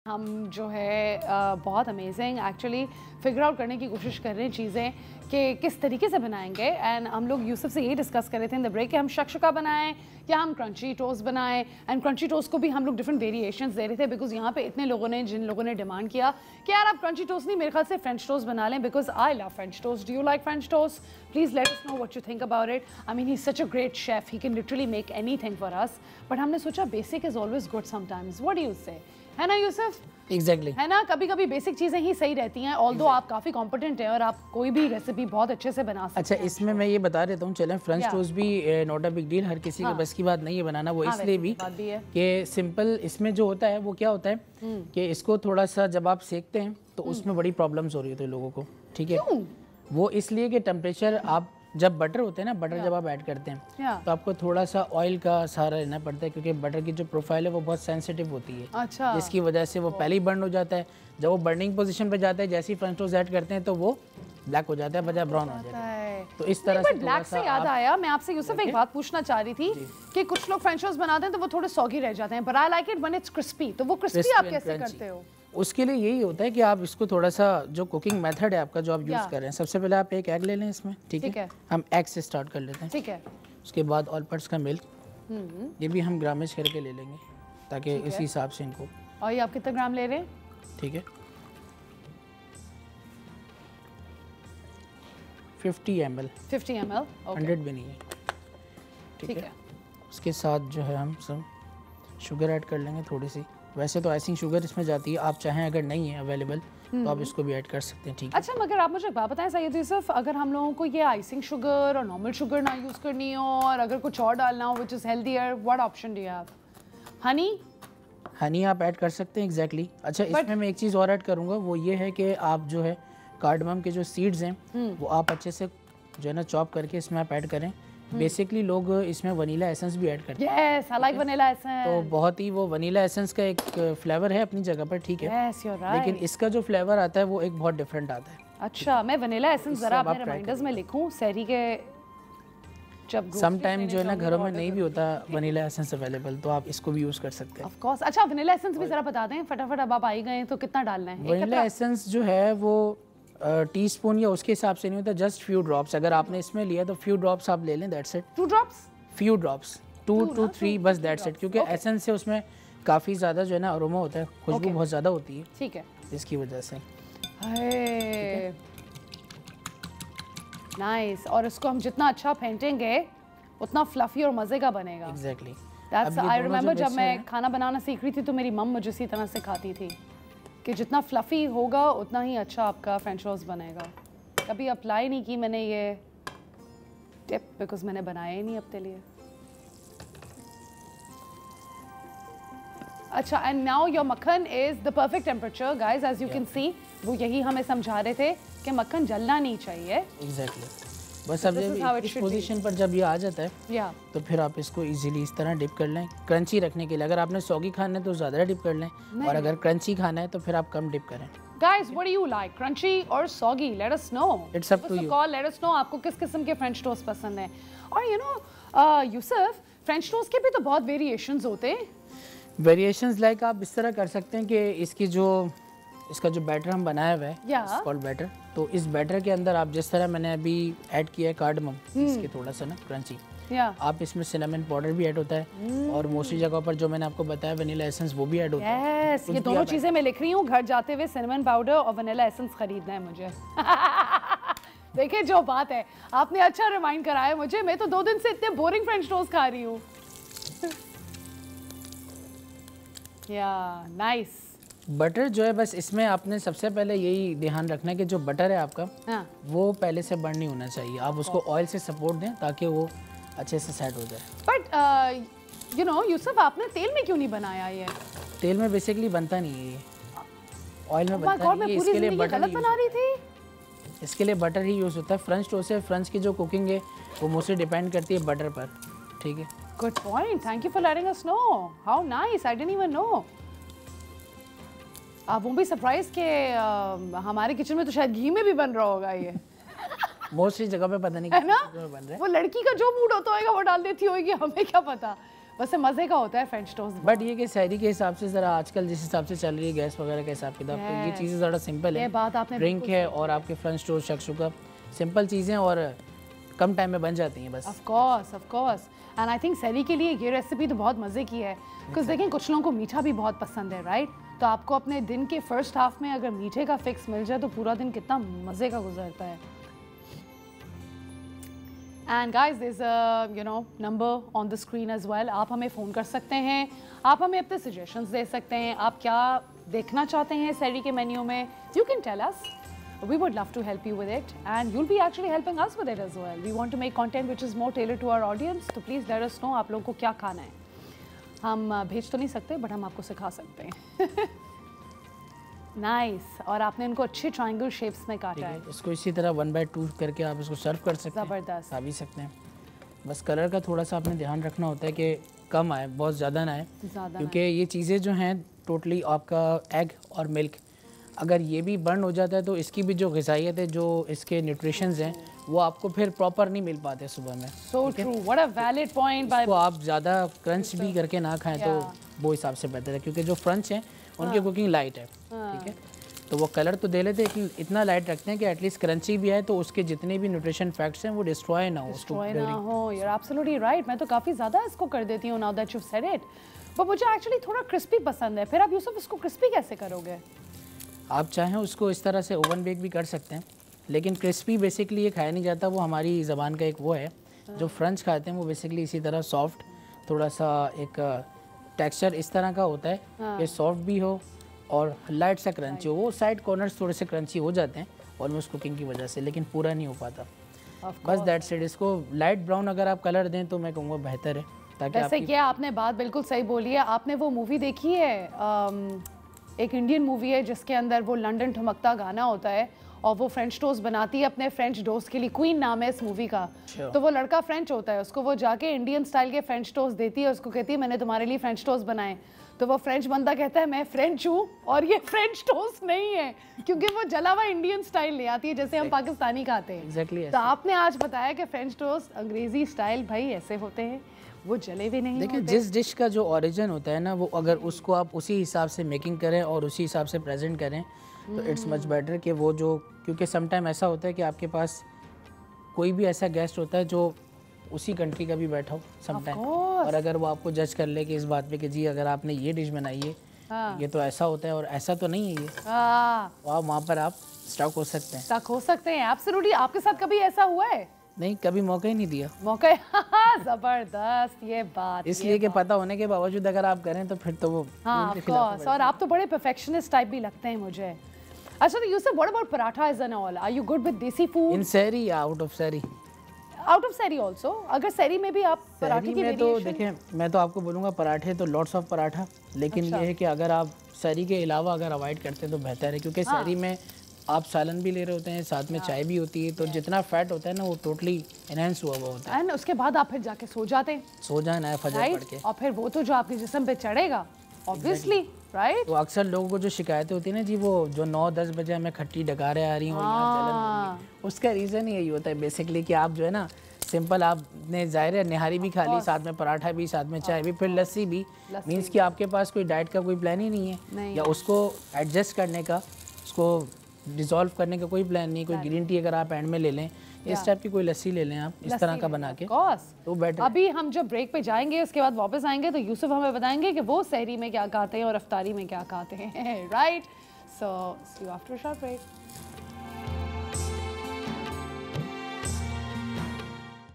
हम जो है बहुत अमेजिंग एक्चुअली फिगर आउट करने की कोशिश कर रहे हैं चीज़ें कि किस तरीके से बनाएंगे। एंड हम लोग यूसुफ से यही डिस्कस कर रहे थे इन द ब्रेक कि हम शक्शुका बनाएं या हम क्रंची टोस्ट बनाएं। एंड क्रंची टोस्ट को भी हम लोग डिफरेंट वेरिएशंस दे रहे थे बिकॉज यहाँ पे इतने लोगों ने जिन लोगों ने डिमांड किया कि यार आप क्रंची टोस्ट नहीं, मेरे ख्याल से फ्रेंच टोस्ट बना लें because I love French toast. Do you like French toast? Please let us know what you think about it. I mean he is such a great chef, he can literally make anything for us. But हमने सोचा basic is always good sometimes. What do you से? है ना Yusuf? Exactly है ना, कभी कभी basic चीजें ही सही रहती हैं। ऑल्दो आप काफी कॉम्पिटेंट हैं और आप कोई भी रेसिपी बहुत अच्छे से बना सकते अच्छा हैं। इसमें मैं ये बता देता हूँ, चलें फ्रेंच टोस्ट भी नॉट अ बिग डील, हर किसी के बस की बात नहीं है बनाना। वो इसलिए भी कि सिंपल इसमें जो होता है वो क्या होता है कि इसको थोड़ा सा जब आप सेकते हैं तो उसमें बड़ी प्रॉब्लम्स हो रही होती है लोगों को, ठीक है। वो इसलिए कि टेम्परेचर आप जब बटर होते हैं ना, बटर जब आप ऐड करते हैं तो आपको थोड़ा सा ऑयल का सहारा लेना पड़ता है क्योंकि बटर की जो प्रोफाइल है वो बहुत सेंसिटिव होती है। अच्छा। जिसकी वजह से वो पहले ही बर्न हो जाता है। जब वो बर्निंग पोजीशन पे जाता है, जैसे ही फ्रेंच टोस्ट ऐड करते हैं तो वो ब्लैक हो जाता है, बजाय ब्राउन हो जाता है। तो इस तरह से ब्लैक से याद आया, मैं आपसे यूसुफ एक बात पूछना चाह रही थी कि कुछ लोग फ्रेंच टोस्ट बनाते हैं तो वो थोड़े सॉगी रह जाते हैं, but I like it when it's crispy. तो वो क्रिस्पी आप कैसे करते हो? उसके लिए यही होता है कि आप इसको थोड़ा सा जो कुकिंग मेथड है आपका जो आप यूज़ कर रहे हैं, सबसे पहले आप एक एग ले लें इसमें, ठीक है। हम एग से स्टार्ट कर लेते हैं, ठीक है। उसके बाद ऑल पर्ट्स का मिल्क, ये भी हम ग्रामेज करके ले लेंगे ताकि इसी हिसाब से इनको। और ये आप कितना ग्राम ले रहे हैं? ठीक है 50 ml 100 भी नहीं है, ठीक है। उसके साथ जो है हम सब शुगर ऐड कर लेंगे थोड़ी सी। वैसे तो आइसिंग शुगर इसमें जाती है, आप चाहें अगर नहीं है अवेलेबल तो आप इसको भी ऐड कर सकते हैं, ठीक है। अच्छा, मगर आप मुझे बात बताएं सैयद यूसुफ, अगर हम लोगों को ये आइसिंग शुगर और नॉर्मल शुगर ना यूज़ करनी हो और अगर कुछ और डालना हो which is healthier, what option do you have? Honey आप ऐड कर सकते हैं, एग्जैक्टली। अच्छा इसमें मैं एक चीज़ और ऐड करूँगा, वो ये है कि आप जो है कार्डमम के जो सीड्स हैं वो आप अच्छे से जो है ना चॉप करके इसमें आप ऐड करें। बेसिकली लोग इसमें वनीला एसेंस भी ऐड करते हैं। Yes, I like vanilla essence. तो बहुत ही वो वनीला एसेंस का एक फ्लेवर है अपनी जगह पर, ठीक है। Yes, you are right. लेकिन इसका जो फ्लेवर आता है वो एक बहुत डिफरेंट आता है। अच्छा, मैं वनीला एसेंस जरा अपने रिमाइंडर्स में लिखूं सहरी के जब सम टाइम जो है ना घरों में नहीं भी होता वनीला एसेंस अवेलेबल, तो आप इसको भी यूज कर सकते हैं। Of course. अच्छा, वनीला एसेंस भी जरा बता दें फटाफट, अब आप आई गए तो कितना डालना है? वनीला एसेंस जो है वो टीस्पून या उसके हिसाब से नहीं होता, जस्ट फ्यू ड्रॉप्स। अगर आपने इसमें लिया तो फ्यू ड्रॉप्स आप ले लें, that's it. 2 drops? Few drops, 2 to 3 बस, दैट्स इट। क्योंकि एसेंस से उसमें काफ़ी ज़्यादा जो है ना अरोमा होता है, खुशबू बहुत ज़्यादा होती है, ठीक है, इसकी वजह से। नाइस। और इसको हम जितना अच्छा फेंटेंगे उतना फ्लफी और मज़े का बनेगा। एग्जैक्टली। दैट्स आई रिमेंबर जब मैं खाना बनाना सीख रही थी तो मेरी मम मुझे इसी तरह सिखाती थी कि जितना फ्लफी होगा उतना ही अच्छा आपका फ्रेंच टोस्ट बनेगा। कभी अप्लाई नहीं की मैंने ये टिप बिकॉज मैंने बनाया ही नहीं अपने लिए। अच्छा, एंड नाउ योर मक्खन is the perfect temperature guys, as you can see. वो यही हमें समझा रहे थे कि मक्खन जलना नहीं चाहिए। एग्जैक्टली। बस अब जब इस पोजीशन पर जब ये आ जाता है तो फिर आप इसको इजीली इस तरह डिप कर लें क्रंची रखने के लिए। अगर आपने सॉगी खाना है तो ज़्यादा डिप कर लें, और अगर क्रंची खाना है तो फिर आप कम डिप करें। Guys, what do you like? Crunchy or soggy? Let us know. It's up to you. Call, let us know आपको किस किस्म के French toast पसंद है। और you know, Yusuf, French toast के भी तो बहुत variations होते हैं। Variations like आप इस तरह कर सकते हैं कि इसका जो बैटर हम बनाया हुआ है, कॉल्ड बैटर, तो इस बैटर के अंदर आप जिस तरह मैंने अभी ऐड किया है कार्डमम, इसके थोड़ा सा ना क्रंची, आप इसमें सिनेमन पाउडर भी ऐड होता है, और मोस्टली जगह पर जो मैंने आपको बताया वनीला एसेंस वो भी ऐड होता है। यस, ये दोनों चीजें मैं लिख रही हूँ, घर जाते हुए सिनेमन पाउडर और वनीला एसेंस खरीदना है मुझे। देखिए जो बात है, आपने अच्छा रिमाइंड कराया मुझे, मैं तो 2 दिन से इतने बोरिंग फ्रेंच टोस्ट खा रही हूँ। या नाइस। बटर जो है बस इसमें आपने सबसे पहले यही ध्यान रखना है कि जो बटर है आपका वो पहले से बर्न नहीं होना चाहिए। आप उसको ऑयल से सपोर्ट दें ताकि वो अच्छे से सेट हो जाए। बट यू नो यूसुफ, आपने तेल में क्यों नहीं बनाया ये? तेल में बेसिकली बनता नहीं है ये, ऑयल में बनता नहीं है, इसके लिए बटर गलत बना रही थी। इसके लिए बटर ही यूज़ होता है। फ्रेंच टोस्ट है, फ्रेंच की जो कुकिंग है वो मोस्टली डिपेंड करती है बटर पर, ठीक है। Good point, thank you for letting us know. How nice, I didn't even know. आप वो भी सरप्राइज के हमारे किचन में तो शायद घी में भी बन रहा होगा ये। मोस्टली जगह पे पता नहीं है ना, बन रहा है। वो लड़की का जो मूड होता होगा वो डाल देती होगी, हमें क्या पता। वैसे मजे का होता है फ्रेंच टोस्ट, बट ये कि शहरी के हिसाब से ज़रा आजकल जिस हिसाब से चल रही है गैस वगैरह के हिसाब किताब, तो ये चीज़ें ज़रा सिंपल है। बात आपने ड्रिंक है और आपके फ्रेंच टोस्ट शक्शुका सिंपल चीज़ें और कम टाइम में बन जाती हैं बस। Of course and I think सहरी के लिए ये रेसिपी तो बहुत मज़े की है, बिकॉज देखें कुछ लोगों को मीठा भी बहुत पसंद है, राइट? तो आपको अपने दिन के फर्स्ट हाफ में अगर मीठे का फिक्स मिल जाए तो पूरा दिन कितना मज़े का गुजरता है। And guys there is a number on the screen as well, आप हमें फ़ोन कर सकते हैं, आप हमें अपने सजेशंस दे सकते हैं, आप क्या देखना चाहते हैं सहरी के मेन्यू में, you can tell us, we would love to help you with it and you'll be actually helping us with it as well. We want to make content which is more tailored to our audience, so please let us know आप लोगों को क्या खाना है। हम भेज तो नहीं सकते बट हम आपको सिखा सकते हैं। नाइस और आपने इनको अच्छे ट्रायंगल शेप्स में काटा है। इसको इसी तरह 1/2 करके आप इसको सर्व कर सकते हैं, ज़बरदस्त, खा भी सकते हैं। बस कलर का थोड़ा सा आपने ध्यान रखना होता है कि कम आए, बहुत ज़्यादा ना आए, क्योंकि ये चीज़ें जो हैं टोटली आपका एग और मिल्क अगर ये भी बर्न हो जाता है तो इसकी भी जो ग़िज़ाइयत है, जो इसके न्यूट्रिशंस हैं वो आपको फिर प्रॉपर नहीं मिल पाते सुबह में। So true, what a valid point by. तो आप ज़्यादा क्रंच भी करके ना खाएं तो वो हिसाब से बेहतर है, क्योंकि जो फ्रंच हैं उनकी कुकिंग लाइट है, ठीक है? तो वो कलर तो दे लेते हैं इतना लाइट रखते हैं कि एटलीस्ट क्रंची भी आए तो उसके जितने भी न्यूट्रिशन फैक्ट्स हैं वो डिस्ट्रॉय ना हो। यू आर एब्सोल्युटली राइट, मैं तो काफ़ी ज़्यादा इसको कर देती हूँ now that you said it, पर मुझे एक्चुअली थोड़ा क्रिस्पी पसंद है। फिर आप यूसुफ इसको क्रिस्पी कैसे करोगे? आप चाहें उसको इस तरह से ओवन बेक भी कर सकते हैं, लेकिन क्रिस्पी बेसिकली ये खाया नहीं जाता, वो हमारी ज़बान का एक वो है। जो फ्रेंच खाते हैं वो बेसिकली इसी तरह सॉफ्ट, थोड़ा सा एक टेक्सचर इस तरह का होता है कि सॉफ्ट भी हो और लाइट सा क्रंची हो। वो साइड कॉर्नर्स थोड़े से क्रंची हो जाते हैं ऑलमोस्ट कुकिंग की वजह से, लेकिन पूरा नहीं हो पाता। बस दैट्स इट। इसको लाइट ब्राउन अगर आप कलर दें तो मैं कहूँगा बेहतर है, ताकि वैसे क्या आपने बात बिल्कुल सही बोली है। आपने वो मूवी देखी है, एक इंडियन मूवी है जिसके अंदर वो लंदन ठुमकता गाना होता है और वो फ्रेंच टोस्ट बनाती है अपने फ्रेंच दोस्त के लिए, क्वीन नाम है इस मूवी का। तो वो लड़का फ्रेंच होता है, उसको वो जाके इंडियन स्टाइल के फ्रेंच टोस्ट देती है, उसको कहती है मैंने तुम्हारे लिए फ्रेंच टोस्ट बनाए। तो वो फ्रेंच बंदा कहता है मैं फ्रेंच हूँ और ये फ्रेंच टोस्ट नहीं है, क्योंकि वो जला हुआ इंडियन स्टाइल ले आती है जैसे हम पाकिस्तानी खाते हैं। Exactly, तो आपने आज बताया कि फ्रेंच टोस्ट अंग्रेजी स्टाइल भाई ऐसे होते हैं, वो जले भी नहीं देखिए जिस डिश का जो ओरिजिन होता है ना, वो अगर उसको आप उसी हिसाब से मेकिंग करें और उसी हिसाब से प्रेजेंट करें तो इट्स मच बेटर कि वो जो, क्योंकि समटाइम ऐसा होता है कि आपके पास कोई भी ऐसा गेस्ट होता है जो उसी कंट्री का भी बैठा हो समटाइम, और अगर वो आपको जज कर ले कि इस बात पे कि जी अगर आपने ये डिश बनाई है ये तो ऐसा होता है और ऐसा तो नहीं है ये, तो वहाँ पर आप स्टक हो सकते हैं। स्टक हो सकते हैं, एब्सोल्युटली। आपके साथ कभी ऐसा हुआ है? नहीं, कभी मौका ही नहीं दिया। मौका जबरदस्त, ये बात इसलिए कि पता होने के बावजूद अगर आप करें तो फिर तो वो ऑफ कोर्स। और आप तो बड़े परफेक्शनिस्ट टाइप भी लगते हैं मुझे। अच्छा तो Yusuf, what about parathas and all? Are you good with desi food? In sehri या out of sehri? Out of sehri also. अगर सहरी में भी आप पराठे की तो देखें, मैं तो आपको बोलूँगा पराठे तो लॉट्स ऑफ पराठा, लेकिन ये है कि अगर आप सहरी के अलावा अगर अवॉइड करते हैं तो बेहतर है, क्योंकि सहरी में आप सालन भी ले रहे होते हैं, साथ में चाय भी होती है, तो जितना फैट होता है ना वो टोटली एनहांस हुआ होता है। एंड उसके बाद आप फिर जाके सो जाते हैं, सो जाना है फजर पढ़ के, और फिर वो तो जो आपके जिस्म पे चढ़ेगा ऑब्वियसली, राइट? तो अक्सर लोगों को जो शिकायतें होती है ना जी, वो जो 9-10 बजे हमें खट्टी डकारें आ रही हैं और यहाँ जलन हो रही है, उसका रीज़न यही होता है बेसिकली कि आप जो है ना सिंपल आपने ज़ाहिर है निहारी भी खा ली, साथ में पराठा भी, साथ में चाय भी, फिर लस्सी भी, मीन्स कि आपके पास कोई डाइट का कोई प्लान ही नहीं है, या उसको एडजस्ट करने का, उसको डिज़ोल्व करने का कोई प्लान नहीं। कोई ग्रीन टी अगर आप एंड में ले लें, इस टाइप की कोई लस्सी ले लें आप इस तरह का बना के, तो बेटर। अभी हम जब ब्रेक पे जाएंगे उसके बाद वापस आएंगे तो यूसुफ हमें बताएंगे कि वो सहरी में क्या खाते हैं और अफ्तारी में क्या खाते हैं, right? So see you after a short break.